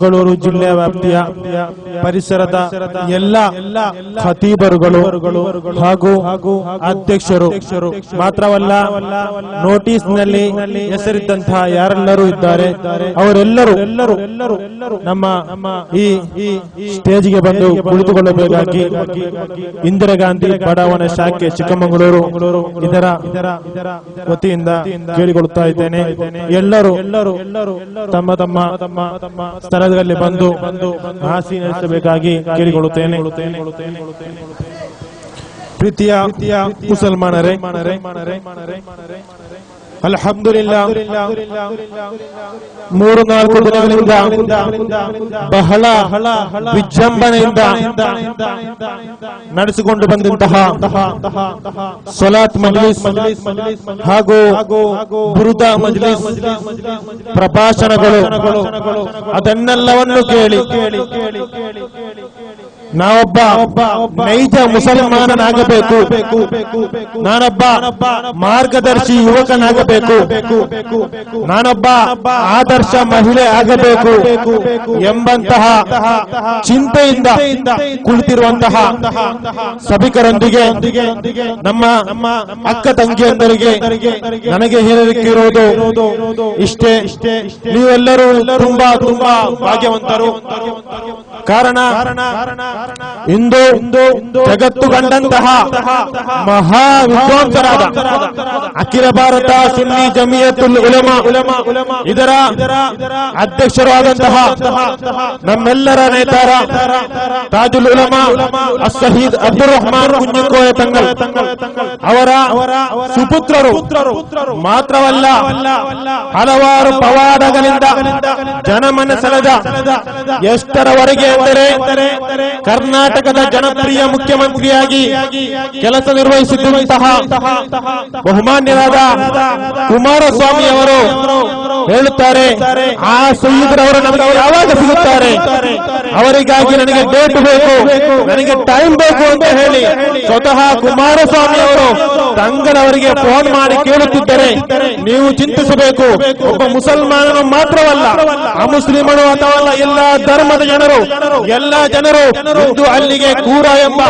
ಬೆಂಗಳೂರು ಜಿಲ್ಲೆಯ ವ್ಯಾಪ್ತಿಯ ಪರಿಸರದ ಎಲ್ಲ ಖತೀಬರುಗಳು ಹಾಗೂ ಅಧ್ಯಕ್ಷರು ಮಾತ್ರವಲ್ಲ, ನೋಟಿಸ್ನಲ್ಲಿ ಹೆಸರಿದ್ದಂತಹ ಯಾರೆಲ್ಲರೂ ಇದ್ದಾರೆ ಅವರೆಲ್ಲರೂ ನಮ್ಮ ಈ ಸ್ಟೇಜ್ಗೆ ಬಂದು ಕುಳಿತುಕೊಳ್ಳಬೇಕಾಗಿ ಇಂದಿರಾ ಗಾಂಧಿ ಬಡಾವಣೆ ಶಾಖೆ ಚಿಕ್ಕಮಗಳೂರು ಇದರ ವತಿಯಿಂದ ಕೇಳಿಕೊಳ್ಳುತ್ತಾ ಇದ್ದೇನೆ. ಎಲ್ಲರೂ ತಮ್ಮ ಸ್ಥಳದಲ್ಲಿ ಬಂದು ಆಸೀನ ನಡೆಸಬೇಕಾಗಿ ಕೇಳಿಕೊಳ್ಳುತ್ತೇನೆ. ಪ್ರೀತಿಯ ಮುಸಲ್ಮಾನರೇ, ಅಲ್ಹಮ್ದುಲಿಲ್ಲಾಹ್, 3-4 ದಿನಗಳಿಂದ ಬಹಳ ವಿಜೃಂಭಣೆಯಿಂದ ನಡೆಸಿಕೊಂಡು ಬಂದಂತಹ ಸಲಾತ್ ಮಜ್ಲಿಸ್ ಹಾಗೂ ಬುರುದ ಮಜ್ಲಿಸ್ ಪ್ರಭಾಷಣಗಳು ಅದನ್ನೆಲ್ಲವನ್ನು ಕೇಳಿ ನಾವೊಬ್ಬ ನೈಜ ಮುಸಲ್ಮಾನನಾಗಬೇಕು, ನಾನೊಬ್ಬ ಮಾರ್ಗದರ್ಶಿ ಯುವಕನಾಗಬೇಕು, ನಾನೊಬ್ಬ ಆದರ್ಶ ಮಹಿಳೆ ಆಗಬೇಕು ಎಂಬಂತಹ ಚಿಂತೆಯಿಂದ ಕುಳಿತಿರುವಂತಹ ಸಭಿಕರೊಂದಿಗೆ, ನಮ್ಮ ಅಕ್ಕ ತಂಗಿಯಂದರಿಗೆ ನನಗೆ ಹೇಳಲಿಕ್ಕಿರುವುದು ಇಷ್ಟೇ. ನೀವೆಲ್ಲರೂ ತುಂಬಾ ಭಾಗ್ಯವಂತರು. ಕಾರಣ ಇಂದು ಜಗತ್ತು ಕಂಡಂತಹ ಮಹಾ ವಿದ್ವಾಂಸರಾದ ಅಖಿಲ ಭಾರತ ಸುನ್ನಿ ಜಮಿಯತುಲ್ ಉಲಮಾ ಇದರ ಅಧ್ಯಕ್ಷರಾದಂತಹ ನಮ್ಮೆಲ್ಲರ ನೇತಾರ ತಾಜುಲ್ ಉಲಮಾ ಅಸ್ಸಹೀದ್ ಅಬ್ದುಲ್ ರಹಮಾನ್ ಕುಂಜಿಕೋಯ ತಂಗಲ್ ಅವರ ಸುಪುತ್ರರು ಮಾತ್ರವಲ್ಲ, ಹಲವಾರು ಪವಾಡಗಳಿಂದ ಜನಮನ ಸೆಳೆದ ಎಷ್ಟರವರೆಗೆ ಅಂದರೆ ಕರ್ನಾಟಕದ ಜನಪ್ರಿಯ ಮುಖ್ಯಮಂತ್ರಿಯಾಗಿ ಕೆಲಸ ನಿರ್ವಹಿಸಿದ್ದಂತಹ ಬಹುಮಾನ್ಯರಾದ ಕುಮಾರಸ್ವಾಮಿ ಅವರು ಹೇಳುತ್ತಾರೆ, ಆ ಸಯ್ಯಿದ್ರವರು ನಮಗೆ ಯಾವಾಗ ಸಿಗುತ್ತಾರೆ, ಅವರಿಗಾಗಿ ನನಗೆ ಡೇಟ್ ಬೇಕು, ನನಗೆ ಟೈಮ್ ಬೇಕು ಅಂತ ಹೇಳಿ ಸ್ವತಃ ಕುಮಾರಸ್ವಾಮಿ ಅವರು ತಂಗಲವರಿಗೆ ಫೋನ್ ಮಾಡಿ ಕೇಳುತ್ತಿದ್ದರೆ ನೀವು ಚಿಂತಿಸಬೇಕು. ಒಬ್ಬ ಮುಸಲ್ಮಾನನು ಮಾತ್ರವಲ್ಲ, ಅಮುಸ್ಲಿಮರು ಅಥವಾ ಎಲ್ಲ ಧರ್ಮದ ಜನರು, ಎಲ್ಲ ಜನರು ಇಂದು ಅಲ್ಲಿಗೆ ಕೂರ ಎಂಬ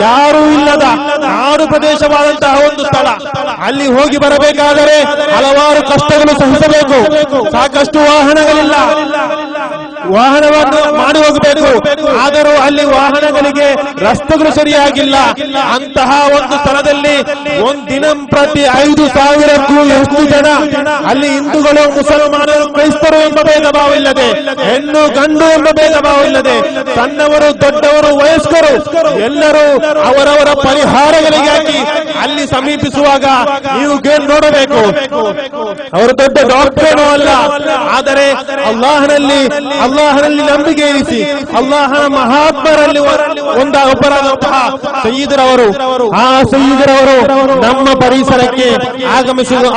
ಯಾರೂ ಇಲ್ಲದ ನಾಡು ಪ್ರದೇಶವಾದಂತಹ ಒಂದು ಸ್ಥಳ, ಅಲ್ಲಿ ಹೋಗಿ ಬರಬೇಕಾದರೆ ಹಲವಾರು ಕಷ್ಟಗಳು ಸಹಿಸಬೇಕು. ಸಾಕಷ್ಟು ವಾಹನಗಳಿಲ್ಲ, ವಾಹನವನ್ನು ಮಾಡಿ ಹೋಗಬೇಕು, ಆದರೂ ಅಲ್ಲಿ ವಾಹನಗಳಿಗೆ ರಸ್ತೆಗಳು ಸರಿಯಾಗಿಲ್ಲ. ಅಂತಹ ಒಂದು ಸ್ಥಳದಲ್ಲಿ ದಿನ ಪ್ರತಿ 5,000ಕ್ಕೂ ಹೆಚ್ಚು ಜನ ಅಲ್ಲಿ ಹಿಂದೂಗಳು, ಮುಸಲ್ಮಾನರು, ಕ್ರೈಸ್ತರು ಎಂಬ ಭೇದ ಭಾವ ಇಲ್ಲದೆ, ಹೆಣ್ಣು ಗಂಡು ಎಂಬ ಭೇದ ಭಾವ ಇಲ್ಲದೆ, ಸಣ್ಣವರು ದೊಡ್ಡವರು ವಯಸ್ಕರು ಎಲ್ಲರೂ ಅವರವರ ಪರಿಹಾರಗಳಿಗಾಗಿ ಅಲ್ಲಿ ಸಮೀಪಿಸುವಾಗ ನೀವು ನೋಡಬೇಕು, ಅವರು ದೊಡ್ಡ ಡಾಕ್ಟರೇನೂ ಅಲ್ಲ, ಆದರೆ ಅಲ್ಲಾಹನಲ್ಲಿ ನಂಬಿಕೆ ಇರಿಸಿ ಅಲ್ಲಾಹನ ಮಹಾತ್ಮರಲ್ಲಿ ಒಬ್ಬರಾದಂತಹ ಸಯ್ಯಿದರವರು, ಆ ಸಯ್ಯಿದರವರು ನಮ್ಮ ಪರಿಸರಕ್ಕೆ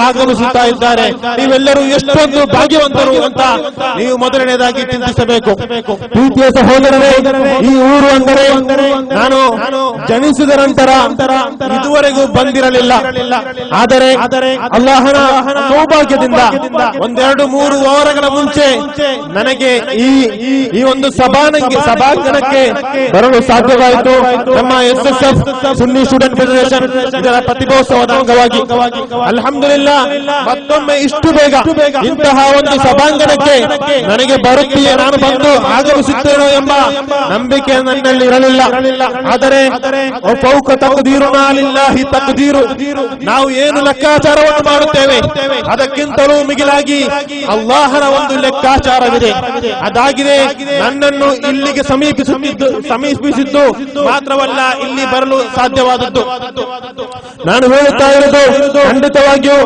ಆಗಮಿಸುತ್ತಾ ಇದ್ದಾರೆ. ನೀವೆಲ್ಲರೂ ಎಷ್ಟೊಂದು ಭಾಗ್ಯವಂತರು ಅಂತ ನೀವು ಮೊದಲನೇದಾಗಿ ಚಿಂತಿಸಬೇಕು. ಪ್ರೀತಿಯ ಸಹೋದರರೇ, ಈ ಊರು ಅಂದರೆ ನಾನು ಜನಿಸಿದ ನಂತರ ಇದುವರೆಗೂ ಬಂದಿರಲಿಲ್ಲ. ಆದರೆ ಅಲ್ಲಾಹನ ಸೌಭಾಗ್ಯದಿಂದ 1-2-3 ವಾರಗಳ ಮುಂಚೆ ನನಗೆ ಈ ಒಂದು ಸಭಾಂಗಣಕ್ಕೆ ಬರಲು ಸಾಧ್ಯವಾಯಿತು. ನಮ್ಮ SSF ಸುನ್ನಿ ಸ್ಟೂಡೆಂಟ್ ಫೆಡರೇಷನ್ ಇದರ ಪ್ರತಿಭೋತ್ಸವದ ಅಂಗವಾಗಿ ಅಲ್ಹಮ್ದುಲಿಲ್ಲಾಹ್ ಮತ್ತೊಮ್ಮೆ ಇಷ್ಟು ಬೇಗ ಇಂತಹ ಒಂದು ಸಭಾಂಗಣಕ್ಕೆ ನನಗೆ ಬರುತ್ತೀಯೇ, ನಾನು ಬಂದು ಆಗಮಿಸುತ್ತೇನೋ ಎಂಬ ನಂಬಿಕೆ ನನ್ನಲ್ಲಿ ಇರಲಿಲ್ಲ. ಆದರೆ ಫೌಕ ತಕ್ದೀರುನಾ ಲಿಲ್ಲಾಹಿ ತಕ್ದೀರು, ನಾವು ಏನು ಲೆಕ್ಕಾಚಾರವನ್ನು ಮಾಡುತ್ತೇವೆ ಅದಕ್ಕಿಂತಲೂ ಮಿಗಿಲಾಗಿ ಅಲ್ಲಾಹನ ಒಂದು ಲೆಕ್ಕಾಚಾರವಿದೆ. ಅದಾಗಿದೆ ನನ್ನನ್ನು ಇಲ್ಲಿಗೆ ಸಮೀಪಿಸಿದ್ದು ಮಾತ್ರವಲ್ಲ, ಇಲ್ಲಿ ಬರಲು ಸಾಧ್ಯವಾದದ್ದು. ನಾನು ಹೇಳುತ್ತಾ ಇರೋದು ಖಂಡಿತವಾಗಿಯೂ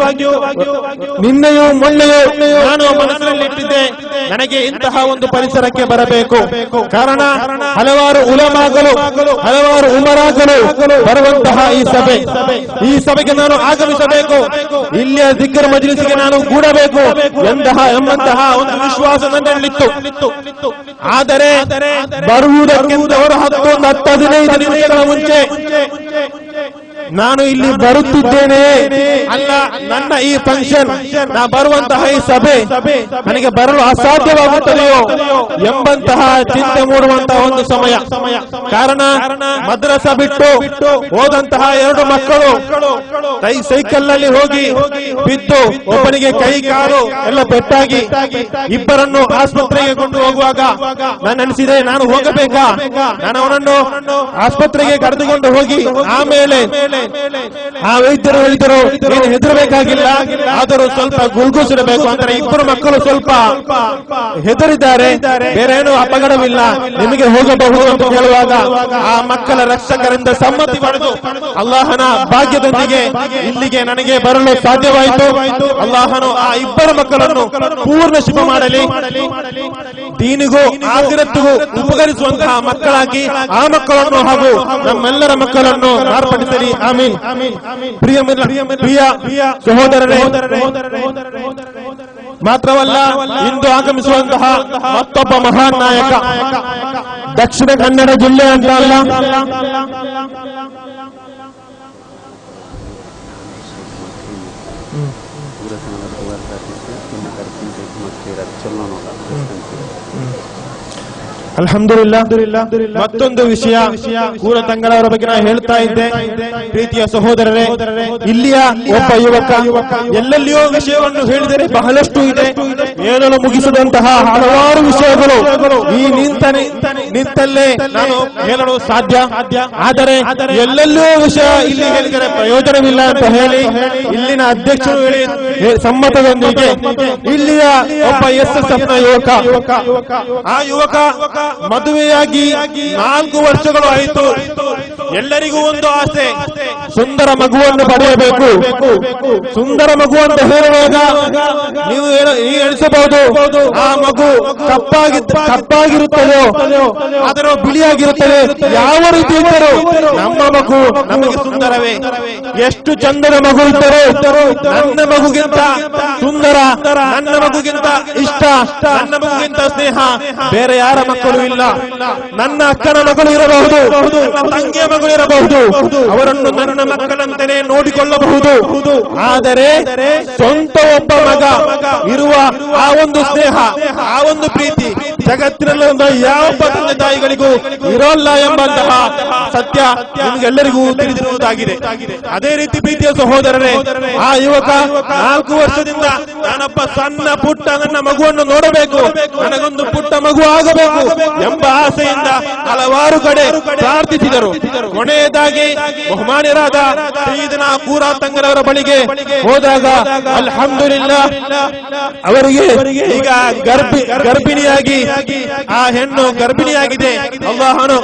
ನಿನ್ನೆಯೂ ಮೊನ್ನೆಯೂ ನಾನು ಮನಸ್ಸಿನಲ್ಲಿ ಇಟ್ಟಿದ್ದೆ, ನನಗೆ ಇಂತಹ ಒಂದು ಪರಿಸರಕ್ಕೆ ಬರಬೇಕು. ಕಾರಣ ಹಲವಾರು ಉಲಮಾಗಳು, ಹಲವಾರು ಉಮರಾಗಳು ಬರುವಂತಹ ಈ ಸಭೆಗೆ ನಾನು ಆಗಮಿಸಬೇಕು, ಇಲ್ಲಿಯ ಜಿಕ್ರ್ ಮಜ್ಲಿಸ್ಗೆ ನಾನು ಕೂಡಬೇಕು ಎಂಬಂತಹ ಒಂದು ವಿಶ್ವಾಸ ನನ್ನಲ್ಲಿತ್ತು. ಆದರೆ ಬರುವುದಕ್ಕಿಂತ 10-15 ನಿಮಿಷಗಳ ಮುಂಚೆ ನಾನು ಇಲ್ಲಿ ಬರುತ್ತಿದ್ದೇನೆ ಅಲ್ಲ, ನನ್ನ ಈ ಫಂಕ್ಷನ್, ನಾ ಬರುವಂತಹ ಈ ಸಭೆ ನನಗೆ ಬರಲು ಅಸಾಧ್ಯವಾಗುತ್ತದೆಯೋ ಎಂಬಂತಹ ಚಿಂತೆ ಮೂಡುವಂತಹ ಒಂದು ಸಮಯ. ಕಾರಣ ಮದ್ರಸ ಬಿಟ್ಟು ಹೋದಂತಹ 2 ಮಕ್ಕಳು ಸೈಕಲ್ ನಲ್ಲಿ ಹೋಗಿ ಬಿದ್ದು ಒಬ್ಬನಿಗೆ ಕೈ ಕಾಲು ಎಲ್ಲ ಪೆಟ್ಟಾಗಿ ಇಬ್ಬರನ್ನು ಆಸ್ಪತ್ರೆಗೆ ಕೊಂಡು ಹೋಗುವಾಗ ನಾನು ಅನಿಸಿದೆ, ನಾನು ಹೋಗಬೇಕಾ? ನಾನು ಅವನನ್ನು ಆಸ್ಪತ್ರೆಗೆ ಕರೆದುಕೊಂಡು ಹೋಗಿ ಆಮೇಲೆ ಆ ವೈದ್ಯರು ಹೇಳಿದರು, ಏನು ಹೆದರಬೇಕಾಗಿಲ್ಲ, ಆದರೂ ಸ್ವಲ್ಪ ಗ್ಲೂಕೋಸ್ ಇರಬೇಕು ಅಂದರೆ ಇಬ್ಬರು ಮಕ್ಕಳು ಸ್ವಲ್ಪ ಹೆದರಿದ್ದಾರೆ, ಬೇರೆ ಏನು ಅಪಘಾತವಿಲ್ಲ, ನಿಮಗೆ ಹೋಗಬಹುದು ಅಂತ ಹೇಳುವಾಗ ಆ ಮಕ್ಕಳ ರಕ್ಷಕರಿಂದ ಸಮ್ಮತಿ ಪಡೆದು ಅಲ್ಲಾಹನ ಭಾಗ್ಯದೊಂದಿಗೆ ಇಲ್ಲಿಗೆ ನನಗೆ ಬರಲು ಸಾಧ್ಯವಾಯಿತು. ಅಲ್ಲಾಹನು ಆ ಇಬ್ಬರು ಮಕ್ಕಳನ್ನು ಪೂರ್ಣ ಶುಭ ಮಾಡಲಿ, ದೀನಿಗೂ ಆಖಿರತ್ತಿಗೂ ಉಪಕರಿಸುವಂತಹ ಮಕ್ಕಳಾಗಿ ಆ ಮಕ್ಕಳನ್ನು ಹಾಗೂ ನಮ್ಮೆಲ್ಲರ ಮಕ್ಕಳನ್ನು ಮಾರ್ಪಡಿಸಲಿ. ಆಮೀನ್. ಪ್ರಿಯ ಸಹೋದರರೇ, ಮಾತ್ರವಲ್ಲ ಇಂದು ಆಗಮಿಸುವಂತಹ ಮತ್ತೊಬ್ಬ ಮಹಾನ್ ನಾಯಕ, ದಕ್ಷಿಣ ಕನ್ನಡ ಜಿಲ್ಲೆ ಅಂತ ಅಲ್ಲ, ಅಲ್ಹಮ್ದುಲಿಲ್ಲಾ. ಮತ್ತೊಂದು ವಿಷಯ, ಊರ ತಂಗಳವರ ಬಗ್ಗೆ ನಾನು ಹೇಳ್ತಾ ಇದ್ದೆ. ಪ್ರೀತಿಯ ಸಹೋದರರೇ, ಇಲ್ಲಿಯ ಒಬ್ಬ ಯುವಕ ಎಲ್ಲೆಲ್ಲಿಯೋ ವಿಷಯವನ್ನು ಹೇಳಿದರೆ ಬಹಳಷ್ಟು ಇದೆ, ಹೇಳಲು ಮುಗಿಸದಂತಹ ಹಲವಾರು ವಿಷಯಗಳು ಈ ನಿಂತಲ್ಲೇ ನಾನು ಹೇಳಲು ಸಾಧ್ಯ. ಆದರೆ ಎಲ್ಲೆಲ್ಲೋ ವಿಷಯ ಇಲ್ಲಿ ಹೇಳಿದರೆ ಪ್ರಯೋಜನವಿಲ್ಲ ಅಂತ ಹೇಳಿ ಇಲ್ಲಿನ ಅಧ್ಯಕ್ಷರು ಹೇಳಿ ಸಮ್ಮತದೊಂದಿಗೆ ಇಲ್ಲಿಯ ಒಬ್ಬ SSF ನ ಯುವಕ, ಆ ಯುವಕ ಮದುವೆಯಾಗಿ 4 ವರ್ಷಗಳು ಆಯಿತು. ಎಲ್ಲರಿಗೂ ಒಂದು ಆಸೆ, ಸುಂದರ ಮಗುವನ್ನು ಪಡೆಯಬೇಕು. ಸುಂದರ ಮಗು ಅಂತ ಹೇಳುವಾಗ ನೀವು ಎಣಿಸಬಹುದು, ಆ ಮಗು ಕಪ್ಪಾಗಿರುತ್ತದೆಯೋ ಅದರ ಬಿಳಿಯಾಗಿರುತ್ತದೆ, ಯಾವ ರೀತಿ ಇದ್ದರೂ ನಮ್ಮ ಮಗು ನಮಗೆ ಸುಂದರವೇ. ಎಷ್ಟು ಚಂದದ ಮಗು ಇದ್ದರೂ ನನ್ನ ಮಗುಗಿಂತ ಸುಂದರ, ನನ್ನ ಮಗುಗಿಂತ ಇಷ್ಟ, ನನ್ನ ಮಗುಗಿಂತ ಸ್ನೇಹ ಬೇರೆ ಯಾರ ಮಕ್ಕಳು ಇಲ್ಲ. ನನ್ನ ಅಕ್ಕನ ಮಗಳು ಇರಬಹುದು, ನನ್ನ ತಂಗಿಯ ಮಗಳು ಇರಬಹುದು, ಅವರನ್ನು ನನ್ನ ಮಕ್ಕಳಂತೆಯೇ ನೋಡಿಕೊಳ್ಳಬಹುದು. ಆದರೆ ಸ್ವಂತ ಒಬ್ಬ ಮಗ ಇರುವ ಆ ಒಂದು ಸ್ನೇಹ, ಆ ಒಂದು ಪ್ರೀತಿ ಜಗತ್ತಿನಲ್ಲಿ ಯಾವ ತಂದೆ ತಾಯಿಗಳಿಗೂ ಇರೋಲ್ಲ ಎಂಬಂತಹ ಸತ್ಯ ನಿಮಗೆಲ್ಲರಿಗೂ ತಿಳಿದಿರುವುದಾಗಿದೆ. ಅದೇ ರೀತಿ ಪ್ರೀತಿಯ ಸಹೋದರರೇ, ಆ ಯುವಕ 4 ವರ್ಷದಿಂದ ನಾನೊಬ್ಬ ಸಣ್ಣ ಪುಟ್ಟ ನನ್ನ ಮಗುವನ್ನು ನೋಡಬೇಕು, ನನಗೊಂದು ಪುಟ್ಟ ಮಗು ಆಗಬೇಕು ಎಂಬ ಆಸೆಯಿಂದ ಹಲವಾರು ಕಡೆ ಪ್ರಾರ್ಥಿಸಿದರು. ಕೊನೆಯದಾಗಿ ಬಹುಮಾನ್ಯರಾದ ಸಯ್ಯಿದನಾ ಕೂರಾ ತಂಗರವರ ಬಳಿಗೆ ಹೋದಾಗ ಅಲ್ಹಮ್ದುಲಿಲ್ಲಾ ಅವರಿಗೆ ಈಗ ಗರ್ಭಿಣಿಯಾಗಿ ಆ ಹೆಣ್ಣು ಗರ್ಭಿಣಿಯಾಗಿದೆ. ಅಲ್ಲಾಹನು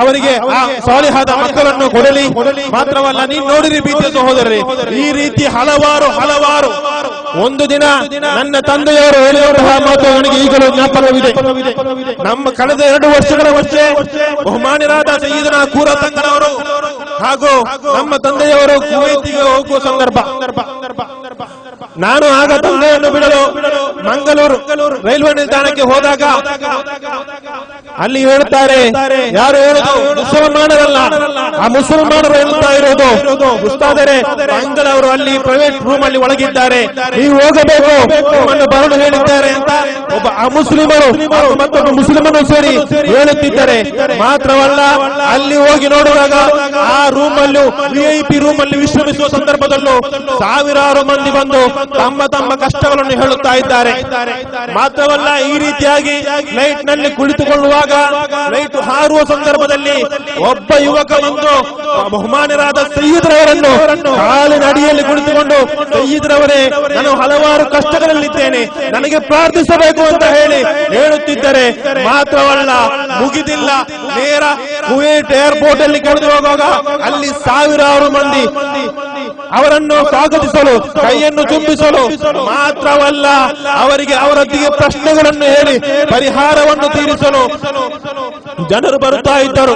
ಅವರಿಗೆ ಆ ಸಾಲಿಹಾದ ಮಕ್ಕಳನ್ನು ಕೊಡಲಿ. ಮಾತ್ರವಲ್ಲ, ನೀವು ನೋಡಿರಿ ಪ್ರೀತಿಯ ಸಹೋದರರೇ, ಈ ರೀತಿ ಹಲವಾರು ಒಂದು ದಿನ ನನ್ನ ತಂದೆಯವರು ಹೇಳಿರುವಂತಹ ಮಾತು ನನಗೆ ಈಗಲೂ ಜ್ಞಾಪಕವಿದೆ. ನಮ್ಮ ಕಳೆದ 2 ವರ್ಷಗಳ ಮುಂಚೆ ಬಹುಮಾನ್ಯರಾದ ಸಯ್ಯಿದನಾ ಕೂರಾ ತಂಗರವರು ಹಾಗೂ ನಮ್ಮ ತಂದೆಯವರು ಕುವೈತಿಗೆ ಹೋಗುವ ಸಂದರ್ಭ. ನಾನು ಆಗ ತಂದೆಯನ್ನು ಬಿಡಲು ಮಂಗಳೂರು ರೈಲ್ವೆ ನಿಲ್ದಾಣಕ್ಕೆ ಹೋದಾಗ ಅಲ್ಲಿ ಹೇಳ್ತಾರೆ, ಯಾರು ಹೇಳುದು ಮುಸಲ್ಮಾನರಲ್ಲ, ಆ ಮುಸಲ್ಮಾನರು ಹೇಳುತ್ತಾ ಇರೋದು, ಉಸ್ತಾದರೆ ಮಂಗಳವರು ಅಲ್ಲಿ ಪ್ರೈವೇಟ್ ರೂಮ್ ಅಲ್ಲಿ ಒಳಗಿದ್ದಾರೆ, ನೀವು ಹೋಗಬೇಕು, ನಿಮ್ಮನ್ನು ಬರಲು ಹೇಳಿದ್ದಾರೆ ಅಂತ ಒಬ್ಬ ಮುಸ್ಲಿಮರು ಮತ್ತೊಬ್ಬ ಮುಸ್ಲಿಮರು ಸೇರಿ ಹೇಳುತ್ತಿದ್ದಾರೆ. ಮಾತ್ರವಲ್ಲ, ಅಲ್ಲಿ ಹೋಗಿ ನೋಡುವಾಗ ಆ ರೂಮ್ ಅಲ್ಲೂ VIP ರೂಮ್ ಅಲ್ಲಿ ವಿಶ್ರಮಿಸುವ ಸಂದರ್ಭದಲ್ಲೂ ಸಾವಿರಾರು ಮಂದಿ ಬಂದು ತಮ್ಮ ಕಷ್ಟಗಳನ್ನು ಹೇಳುತ್ತಾ ಇದ್ದಾರೆ. ಮಾತ್ರವಲ್ಲ, ಈ ರೀತಿಯಾಗಿ ಫ್ಲೈಟ್ ನಲ್ಲಿ ಕುಳಿತುಕೊಳ್ಳುವಾಗ ಫ್ಲೈಟ್ ಹಾರುವ ಸಂದರ್ಭದಲ್ಲಿ ಒಬ್ಬ ಯುವಕ ಬಂದು ಬಹುಮಾನ್ಯರಾದ ಸಯ್ಯಿದ್ರವರನ್ನು ಕಾಲಿನ ಅಡಿಯಲ್ಲಿ ಕುಳಿತುಕೊಂಡು, ಸಯ್ಯಿದ್ರವರೇ, ನಾನು ಹಲವಾರು ಕಷ್ಟಗಳಲ್ಲಿದ್ದೇನೆ, ನನಗೆ ಪ್ರಾರ್ಥಿಸಬೇಕು ಅಂತ ಹೇಳುತ್ತಿದ್ದರೆ. ಮಾತ್ರವಲ್ಲ, ಮುಗಿದಿಲ್ಲ, ನೇರ ಕುವೈಟ್ ಏರ್ಪೋರ್ಟ್ ಅಲ್ಲಿ ಕಳೆದು ಹೋಗುವಾಗ ಅಲ್ಲಿ ಸಾವಿರಾರು ಮಂದಿ ಅವರನ್ನು ಸ್ವಾಗತಿಸಲು, ಕೈಯನ್ನು ಚುಂಬಿಸಲು, ಮಾತ್ರವಲ್ಲ ಅವರಿಗೆ ಅವರೊಂದಿಗೆ ಪ್ರಶ್ನೆಗಳನ್ನು ಹೇಳಿ ಪರಿಹಾರವನ್ನು ತೀರಿಸಲು ಜನರು ಬರುತ್ತಾ ಇದ್ದರು.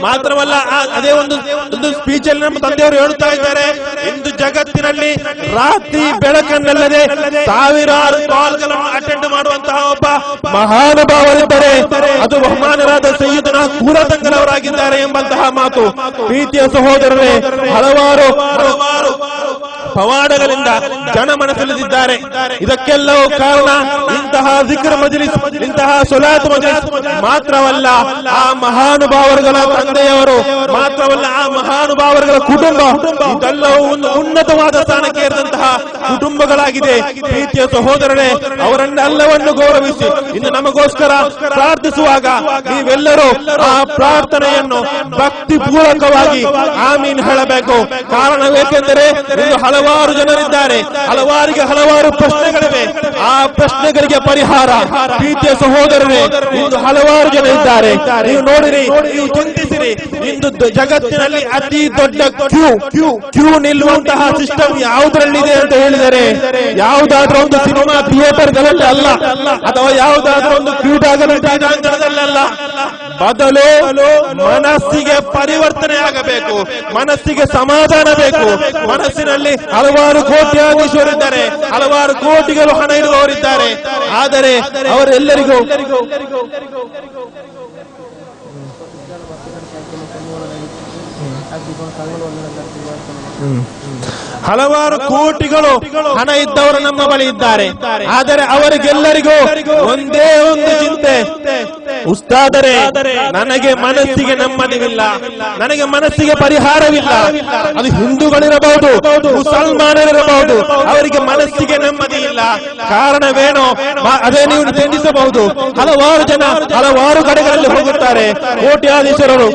ಮಾತ್ರವಲ್ಲ, ಅದೇ ಒಂದು ಸ್ಪೀಚ್ ಅಲ್ಲಿ ನಮ್ಮ ತಂದೆಯವರು ಹೇಳ್ತಾ ಇದ್ದಾರೆ, ಇಂದು ಜಗತ್ತಿನಲ್ಲಿ ರಾತ್ರಿ ಬೆಳಕನ್ನಲ್ಲದೆ ಸಾವಿರಾರು ಕಾಲ್ಗಳನ್ನು ಅಟೆಂಡ್ ಮಾಡುವಂತಹ ಒಬ್ಬ ಮಹಾನುಭಾವರಿದ್ದರೆ ಅದು ಬಹುಮಾನರಾದ ಸೈಯದನಾ ಕೂರತಂಗರವರಾಗಿದ್ದಾರೆ ಎಂಬಂತಹ ಮಾತು. ಪ್ರೀತಿಯ ಸಹೋದರರೇ, ಹಲವಾರು ಪವಾಡಗಳಿಂದ ಜನ ಮನಸ್ಸಲ್ಲಿದ್ದಾರೆ. ಇದಕ್ಕೆಲ್ಲವೂ ಕಾರಣ ಇಂತಹ ಜಿಕ್ರ್ ಮಜ್ಲಿಸ್, ಇಂತಹ ಸಲಾತ್ ಮಜ್ಲಿಸ್ ಮಾತ್ರವಲ್ಲ, ಆ ಮಹಾನುಭಾವರುಗಳ ತಂದೆಯವರು ಮಾತ್ರವಲ್ಲ, ಆ ಮಹಾನುಭಾವರುಗಳ ಕುಟುಂಬ, ಇದೆಲ್ಲವೂ ಒಂದು ಉನ್ನತವಾದ ಸ್ಥಾನಕ್ಕೆ ಇರಿದಂತಹ ಕುಟುಂಬಗಳಾಗಿದೆ. ಪ್ರೀತಿಯ ಸಹೋದರರೇ, ಅವರನ್ನೆಲ್ಲವನ್ನು ಗೌರವಿಸಿ ಇನ್ನು ನಮಗೋಸ್ಕರ ಪ್ರಾರ್ಥಿಸುವಾಗ ನೀವೆಲ್ಲರೂ ಆ ಪ್ರಾರ್ಥನೆಯನ್ನು ಭಕ್ತಿ ಪೂರ್ವಕವಾಗಿ ಆಮೀನ್ ಹೇಳಬೇಕು. ಕಾರಣವೇಕೆಂದರೆ ಇಂದು ಹಲವಾರು ಜನರಿದ್ದಾರೆ, ಹಲವಾರಿಗೆ ಹಲವಾರು ಪ್ರಶ್ನೆಗಳಿವೆ. ಆ ಪ್ರಶ್ನೆಗಳಿಗೆ ಪರಿಹಾರ ಪ್ರೀತಿಯ ಸಹೋದರರೇ, ಇಂದು ಹಲವಾರು ಜನ ಇದ್ದಾರೆ. ನೀವು ನೋಡಿರಿ, ನೀವು ಚಿಂತಿಸಿರಿ, ಇಂದು ಜಗತ್ತಿನಲ್ಲಿ ಅತಿ ದೊಡ್ಡ ಕ್ಯೂ ನಿಲ್ಲುವಂತಹ ಸಿಸ್ಟಮ್ ಯಾವುದರಲ್ಲಿದೆ ಅಂತ ಹೇಳಿದರೆ ಯಾವುದಾದ್ರೂ ಒಂದು ಸಿನಿಮಾ ಥಿಯೇಟರ್ಗಳಲ್ಲಿ ಅಲ್ಲ, ಅಥವಾ ಯಾವುದಾದ್ರೂ ಒಂದು ಕ್ರೀಡಾಂಗಣದಲ್ಲ, ಬದಲು ಮನಸ್ಸಿಗೆ ಪರಿವರ್ತನೆ ಆಗಬೇಕು, ಮನಸ್ಸಿಗೆ ಸಮಾಧಾನ ಬೇಕು. ಮನಸ್ಸಿನಲ್ಲಿ ಹಲವಾರು ಕೋಟ್ಯಾಧೀಶರಿದ್ದಾರೆ, ಹಲವಾರು ಕೋಟಿಗಳು ಹಣ ಇರುವವರಿದ್ದಾರೆ. ಆದರೆ ಅವರೆಲ್ಲರಿಗೂ ಹಲವಾರು ಕೋಟಿಗಳು ಹಣ ಇದ್ದವರು ನಮ್ಮ ಬಳಿ ಇದ್ದಾರೆ. ಆದರೆ ಅವರಿಗೆಲ್ಲರಿಗೂ ಒಂದೇ ಒಂದು ಚಿಂತೆ, ಉಸ್ತಾದರೆ ನನಗೆ ಮನಸ್ಸಿಗೆ ನೆಮ್ಮದಿವಿಲ್ಲ, ನನಗೆ ಮನಸ್ಸಿಗೆ ಪರಿಹಾರವಿಲ್ಲ. ಅದು ಹಿಂದೂಗಳಿರಬಹುದು, ಮುಸಲ್ಮಾನರಿರಬಹುದು, ಅವರಿಗೆ ಮನಸ್ಸಿಗೆ ನೆಮ್ಮದಿ ಇಲ್ಲ. ಕಾರಣವೇನೋ ಅದೇ ನೀವು ಚಿಂತಿಸಬಹುದು. ಹಲವಾರು ಜನ ಹಲವಾರು ಕಡೆಗಳಲ್ಲಿ ಹೋಗುತ್ತಾರೆ, ಕೋಟ್ಯಾಧೀಶರು